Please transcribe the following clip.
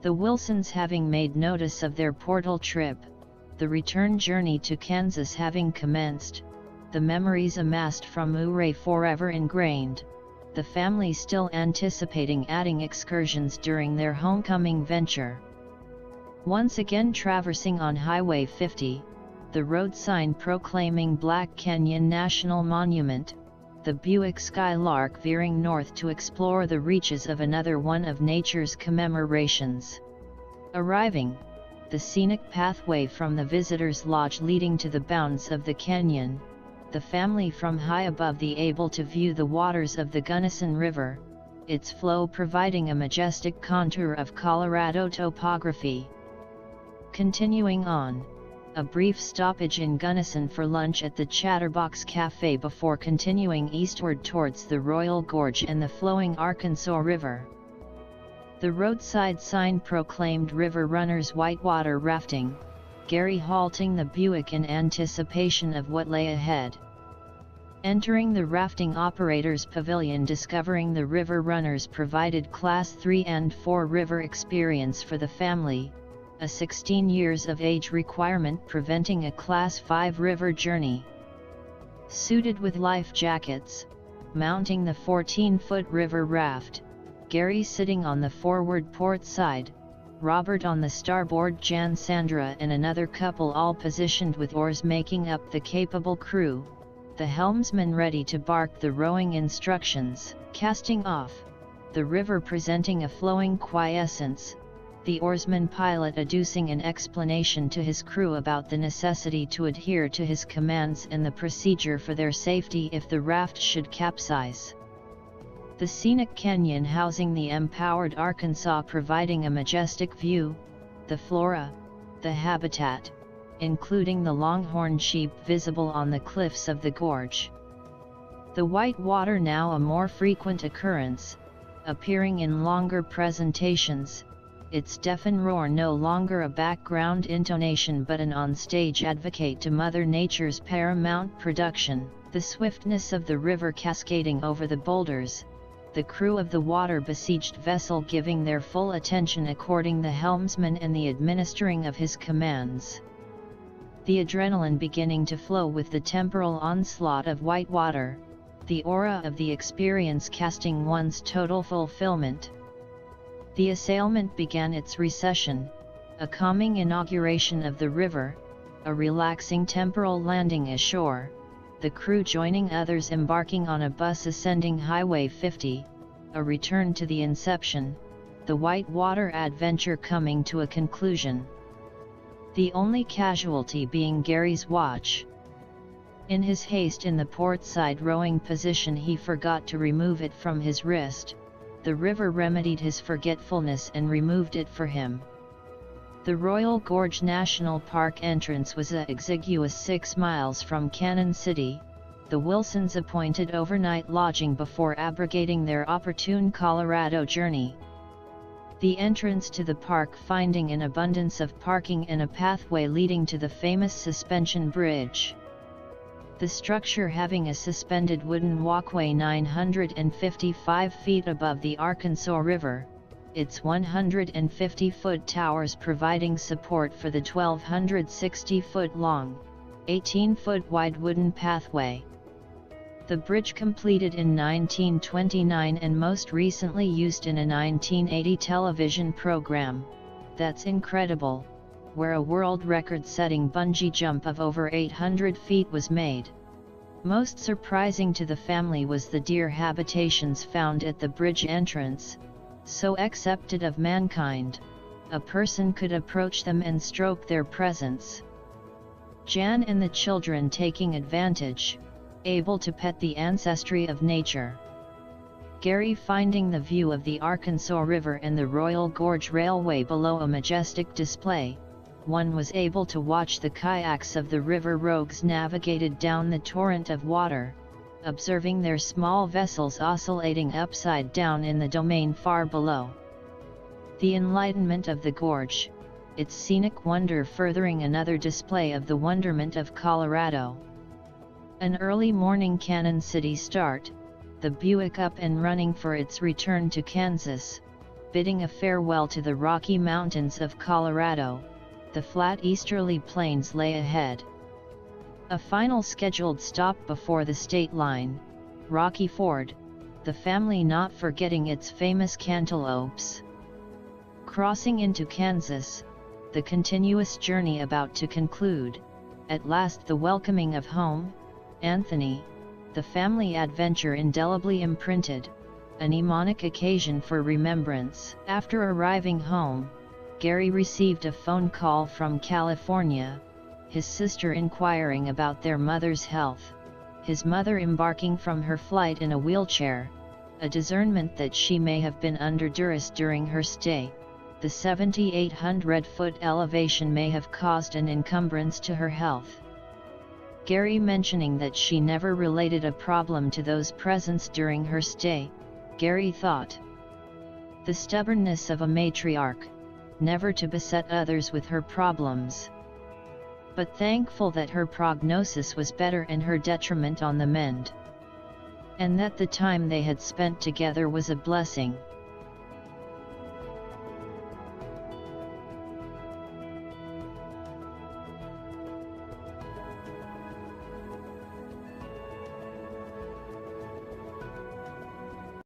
The Wilsons having made notice of their portal trip, the return journey to Kansas having commenced, the memories amassed from Ouray forever ingrained, the family still anticipating adding excursions during their homecoming venture. Once again traversing on Highway 50, the road sign proclaiming Black Canyon National Monument, the Buick Skylark veering north to explore the reaches of another one of nature's commemorations. Arriving, the scenic pathway from the visitor's lodge leading to the bounds of the canyon, the family from high above the able to view the waters of the Gunnison River, its flow providing a majestic contour of Colorado topography. Continuing on, a brief stoppage in Gunnison for lunch at the Chatterbox Cafe before continuing eastward towards the Royal Gorge and the flowing Arkansas River. The roadside sign proclaimed river runners whitewater rafting, Gary halting the Buick in anticipation of what lay ahead. Entering the rafting operator's pavilion, discovering the river runners provided Class 3 and 4 river experience for the family, a 16 years of age requirement preventing a Class 5 river journey. Suited with life jackets, mounting the 14-foot river raft, Gary sitting on the forward port side, Robert on the starboard, Jan, Sandra and another couple all positioned with oars making up the capable crew, the helmsman ready to bark the rowing instructions, casting off, the river presenting a flowing quiescence, the oarsman pilot adducing an explanation to his crew about the necessity to adhere to his commands and the procedure for their safety if the raft should capsize. The scenic canyon housing the empowered Arkansas providing a majestic view, the flora, the habitat, including the longhorn sheep visible on the cliffs of the gorge. The white water now a more frequent occurrence, appearing in longer presentations, its deafened roar no longer a background intonation but an on-stage advocate to Mother Nature's paramount production, the swiftness of the river cascading over the boulders, the crew of the water-besieged vessel giving their full attention according the helmsman and the administering of his commands. The adrenaline beginning to flow with the temporal onslaught of white water, the aura of the experience casting one's total fulfillment. The assailment began its recession, a calming inauguration of the river, a relaxing temporal landing ashore, the crew joining others embarking on a bus ascending Highway 50, a return to the inception, the whitewater adventure coming to a conclusion. The only casualty being Gary's watch. In his haste in the port side rowing position he forgot to remove it from his wrist. The river remedied his forgetfulness and removed it for him. The Royal Gorge National Park entrance was a exiguous 6 miles from Cannon City, the Wilsons appointed overnight lodging before abrogating their opportune Colorado journey. The entrance to the park finding an abundance of parking and a pathway leading to the famous suspension bridge. The structure having a suspended wooden walkway 955 feet above the Arkansas River, its 150-foot towers providing support for the 1,260-foot-long, 18-foot-wide wooden pathway. The bridge completed in 1929 and most recently used in a 1980 television program, That's Incredible, where a world record-setting bungee jump of over 800 feet was made. Most surprising to the family was the deer habitations found at the bridge entrance, so accepted of mankind, a person could approach them and stroke their presence. Jan and the children taking advantage, able to pet the ancestry of nature. Gary finding the view of the Arkansas River and the Royal Gorge Railway below a majestic display. One was able to watch the kayaks of the river rogues navigated down the torrent of water, observing their small vessels oscillating upside down in the domain far below. The enlightenment of the gorge, its scenic wonder furthering another display of the wonderment of Colorado. An early morning Cannon City start, the Buick up and running for its return to Kansas, bidding a farewell to the Rocky Mountains of Colorado. The flat easterly plains lay ahead. A final scheduled stop before the state line, Rocky Ford, the family not forgetting its famous cantaloupes. Crossing into Kansas, the continuous journey about to conclude, at last the welcoming of home, Anthony, the family adventure indelibly imprinted, a mnemonic occasion for remembrance. After arriving home, Gary received a phone call from California, his sister inquiring about their mother's health, his mother embarking from her flight in a wheelchair, a discernment that she may have been under duress during her stay. The 7,800-foot elevation may have caused an encumbrance to her health. Gary mentioning that she never related a problem to those present during her stay, Gary thought. The stubbornness of a matriarch, never to beset others with her problems. But thankful that her prognosis was better and her detriment on the mend. And that the time they had spent together was a blessing.